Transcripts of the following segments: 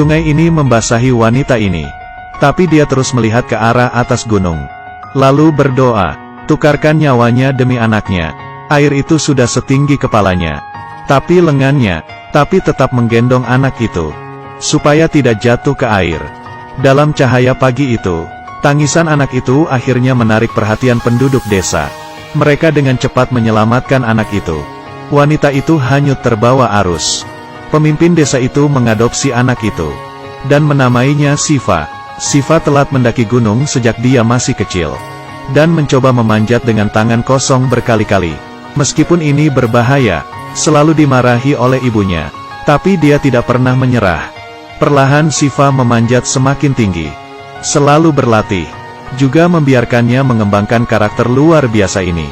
Sungai ini membasahi wanita ini. Tapi dia terus melihat ke arah atas gunung. Lalu berdoa, tukarkan nyawanya demi anaknya. Air itu sudah setinggi kepalanya. Tapi lengannya, tapi tetap menggendong anak itu. Supaya tidak jatuh ke air. Dalam cahaya pagi itu, tangisan anak itu akhirnya menarik perhatian penduduk desa. Mereka dengan cepat menyelamatkan anak itu. Wanita itu hanyut terbawa arus. Pemimpin desa itu mengadopsi anak itu. Dan menamainya Siva. Siva telat mendaki gunung sejak dia masih kecil. Dan mencoba memanjat dengan tangan kosong berkali-kali. Meskipun ini berbahaya, selalu dimarahi oleh ibunya. Tapi dia tidak pernah menyerah. Perlahan Siva memanjat semakin tinggi. Selalu berlatih. Juga membiarkannya mengembangkan karakter luar biasa ini.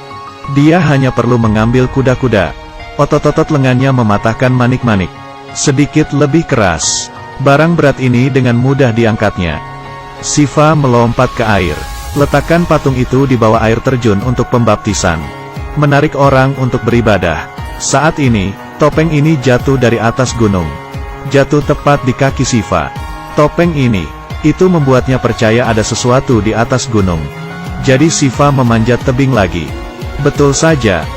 Dia hanya perlu mengambil kuda-kuda. Otot-otot lengannya mematahkan manik-manik. Sedikit lebih keras. Barang berat ini dengan mudah diangkatnya. Siva melompat ke air. Letakkan patung itu di bawah air terjun untuk pembaptisan. Menarik orang untuk beribadah. Saat ini, topeng ini jatuh dari atas gunung. Jatuh tepat di kaki Siva. Topeng ini, itu membuatnya percaya ada sesuatu di atas gunung. Jadi Siva memanjat tebing lagi. Betul saja.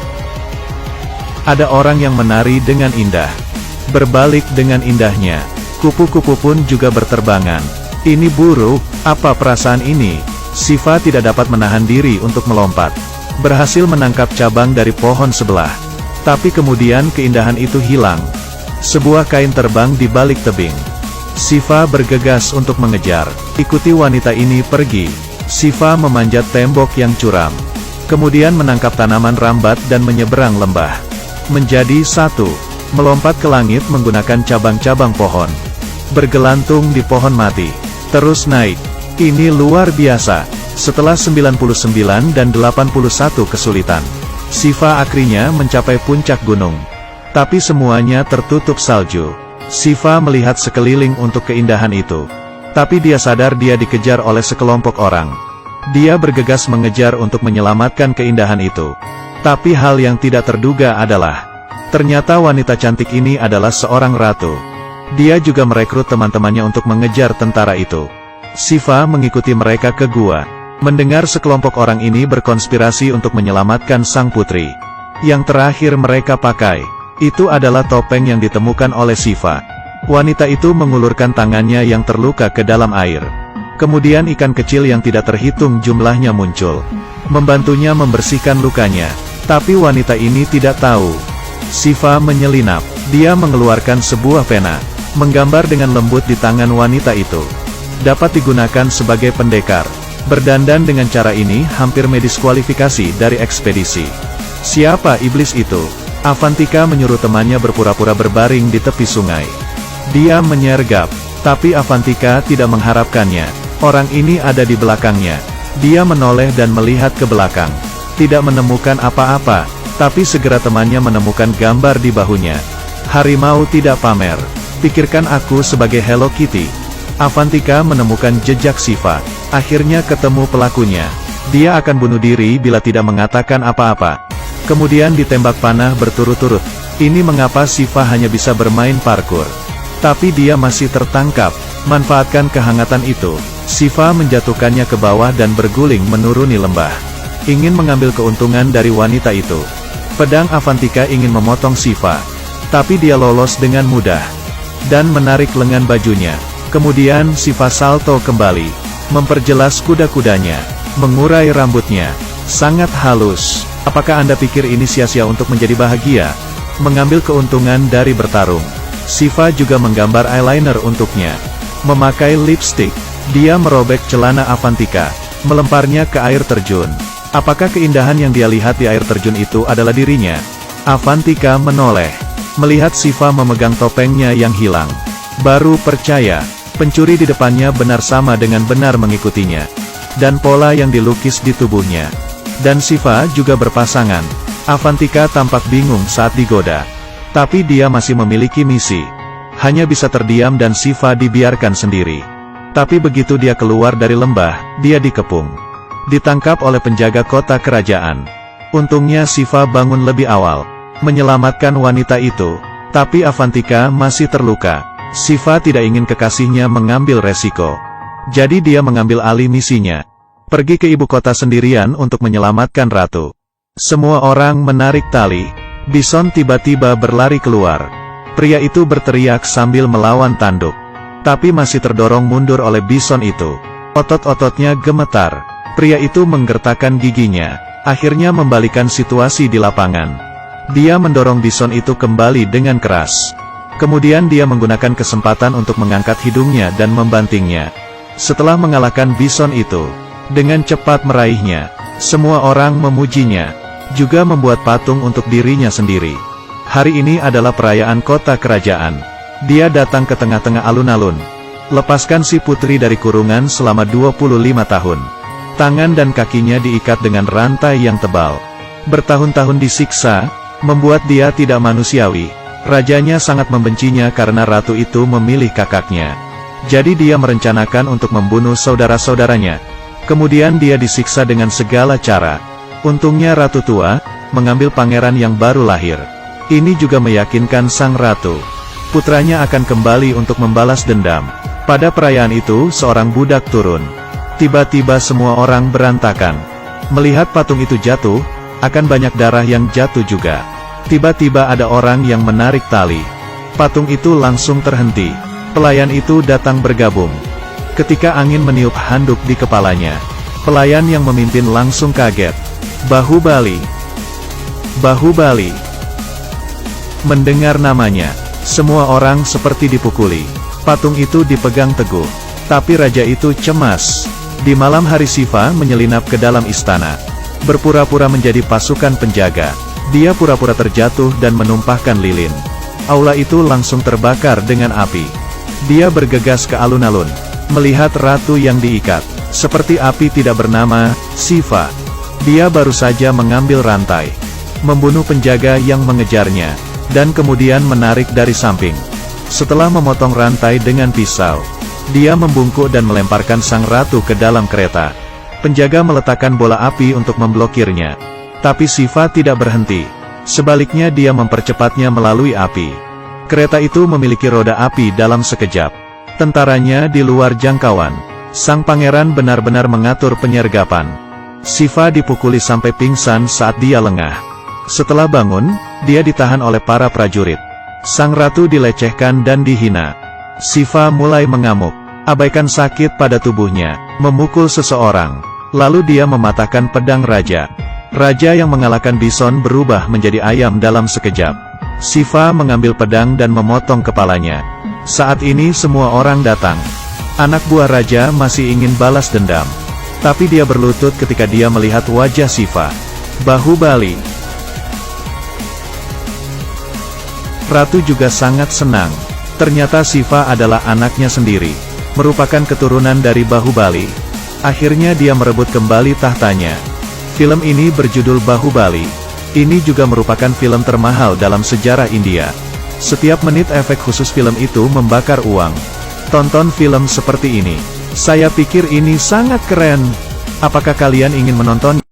Ada orang yang menari dengan indah. Berbalik dengan indahnya. Kupu-kupu pun juga berterbangan. Ini buruk, apa perasaan ini? Siva tidak dapat menahan diri untuk melompat. Berhasil menangkap cabang dari pohon sebelah. Tapi kemudian keindahan itu hilang. Sebuah kain terbang di balik tebing. Siva bergegas untuk mengejar. Ikuti wanita ini pergi. Siva memanjat tembok yang curam. Kemudian menangkap tanaman rambat dan menyeberang lembah. Menjadi satu. Melompat ke langit menggunakan cabang-cabang pohon. Bergelantung di pohon mati. Terus naik. Ini luar biasa. Setelah 99 dan 81 kesulitan, Siva akhirnya mencapai puncak gunung. Tapi semuanya tertutup salju. Siva melihat sekeliling untuk keindahan itu. Tapi dia sadar dia dikejar oleh sekelompok orang. Dia bergegas mengejar untuk menyelamatkan keindahan itu. Tapi hal yang tidak terduga adalah, ternyata wanita cantik ini adalah seorang ratu. Dia juga merekrut teman-temannya untuk mengejar tentara itu. Siva mengikuti mereka ke gua. Mendengar sekelompok orang ini berkonspirasi untuk menyelamatkan sang putri. Yang terakhir mereka pakai, itu adalah topeng yang ditemukan oleh Siva. Wanita itu mengulurkan tangannya yang terluka ke dalam air. Kemudian ikan kecil yang tidak terhitung jumlahnya muncul. Membantunya membersihkan lukanya. Tapi wanita ini tidak tahu. Siva menyelinap. Dia mengeluarkan sebuah pena. Menggambar dengan lembut di tangan wanita itu. Dapat digunakan sebagai pendekar. Berdandan dengan cara ini hampir mendiskualifikasi dari ekspedisi. Siapa iblis itu? Avantika menyuruh temannya berpura-pura berbaring di tepi sungai. Dia menyergap. Tapi Avantika tidak mengharapkannya. Orang ini ada di belakangnya. Dia menoleh dan melihat ke belakang. Tidak menemukan apa-apa. Tapi segera temannya menemukan gambar di bahunya. Harimau tidak pamer. Pikirkan aku sebagai Hello Kitty. Avantika menemukan jejak Siva. Akhirnya ketemu pelakunya. Dia akan bunuh diri bila tidak mengatakan apa-apa. Kemudian ditembak panah berturut-turut. Ini mengapa Siva hanya bisa bermain parkur. Tapi dia masih tertangkap. Manfaatkan kehangatan itu. Siva menjatuhkannya ke bawah dan berguling menuruni lembah. Ingin mengambil keuntungan dari wanita itu. Pedang Avantika ingin memotong Siva. Tapi dia lolos dengan mudah. Dan menarik lengan bajunya. Kemudian Siva salto kembali. Memperjelas kuda-kudanya. Mengurai rambutnya. Sangat halus. Apakah Anda pikir ini sia-sia untuk menjadi bahagia? Mengambil keuntungan dari bertarung. Siva juga menggambar eyeliner untuknya. Memakai lipstick. Dia merobek celana Avantika. Melemparnya ke air terjun. Apakah keindahan yang dia lihat di air terjun itu adalah dirinya? Avantika menoleh. Melihat Siva memegang topengnya yang hilang. Baru percaya. Pencuri di depannya benar sama dengan benar mengikutinya. Dan pola yang dilukis di tubuhnya. Dan Siva juga berpasangan. Avantika tampak bingung saat digoda. Tapi dia masih memiliki misi. Hanya bisa terdiam dan Siva dibiarkan sendiri. Tapi begitu dia keluar dari lembah, dia dikepung. Ditangkap oleh penjaga kota kerajaan. Untungnya Siva bangun lebih awal. Menyelamatkan wanita itu. Tapi Avantika masih terluka. Shiva tidak ingin kekasihnya mengambil resiko. Jadi dia mengambil alih misinya. Pergi ke ibu kota sendirian untuk menyelamatkan ratu. Semua orang menarik tali. Bison tiba-tiba berlari keluar. Pria itu berteriak sambil melawan tanduk. Tapi masih terdorong mundur oleh bison itu. Otot-ototnya gemetar. Pria itu menggertakkan giginya. Akhirnya membalikan situasi di lapangan. Dia mendorong bison itu kembali dengan keras. Kemudian dia menggunakan kesempatan untuk mengangkat hidungnya dan membantingnya. Setelah mengalahkan bison itu, dengan cepat meraihnya, semua orang memujinya, juga membuat patung untuk dirinya sendiri. Hari ini adalah perayaan kota kerajaan. Dia datang ke tengah-tengah alun-alun. Lepaskan si putri dari kurungan selama 25 tahun. Tangan dan kakinya diikat dengan rantai yang tebal. Bertahun-tahun disiksa, membuat dia tidak manusiawi. Rajanya sangat membencinya karena ratu itu memilih kakaknya. Jadi dia merencanakan untuk membunuh saudara-saudaranya. Kemudian dia disiksa dengan segala cara. Untungnya ratu tua, mengambil pangeran yang baru lahir. Ini juga meyakinkan sang ratu. Putranya akan kembali untuk membalas dendam. Pada perayaan itu seorang budak turun. Tiba-tiba semua orang berantakan. Melihat patung itu jatuh, akan banyak darah yang jatuh juga. Tiba-tiba ada orang yang menarik tali. Patung itu langsung terhenti. Pelayan itu datang bergabung. Ketika angin meniup handuk di kepalanya, pelayan yang memimpin langsung kaget. Bahubali. Bahubali. Mendengar namanya, semua orang seperti dipukuli. Patung itu dipegang teguh. Tapi raja itu cemas. Di malam hari Shiva menyelinap ke dalam istana. Berpura-pura menjadi pasukan penjaga. Dia pura-pura terjatuh dan menumpahkan lilin. Aula itu langsung terbakar dengan api. Dia bergegas ke alun-alun, melihat ratu yang diikat. Seperti api tidak bernama, Shiva. Dia baru saja mengambil rantai, membunuh penjaga yang mengejarnya, dan kemudian menarik dari samping. Setelah memotong rantai dengan pisau, dia membungkuk dan melemparkan sang ratu ke dalam kereta. Penjaga meletakkan bola api untuk memblokirnya. Tapi Shiva tidak berhenti. Sebaliknya dia mempercepatnya melalui api. Kereta itu memiliki roda api dalam sekejap. Tentaranya di luar jangkauan. Sang pangeran benar-benar mengatur penyergapan. Shiva dipukuli sampai pingsan saat dia lengah. Setelah bangun, dia ditahan oleh para prajurit. Sang ratu dilecehkan dan dihina. Shiva mulai mengamuk, abaikan sakit pada tubuhnya, memukul seseorang. Lalu dia mematahkan pedang raja. Raja yang mengalahkan bison berubah menjadi ayam dalam sekejap. Shiva mengambil pedang dan memotong kepalanya. Saat ini semua orang datang. Anak buah raja masih ingin balas dendam. Tapi dia berlutut ketika dia melihat wajah Shiva. Bahubali. Ratu juga sangat senang. Ternyata Shiva adalah anaknya sendiri. Merupakan keturunan dari Bahubali. Akhirnya dia merebut kembali tahtanya. Film ini berjudul Bahubali. Ini juga merupakan film termahal dalam sejarah India. Setiap menit efek khusus film itu membakar uang. Tonton film seperti ini. Saya pikir ini sangat keren. Apakah kalian ingin menonton?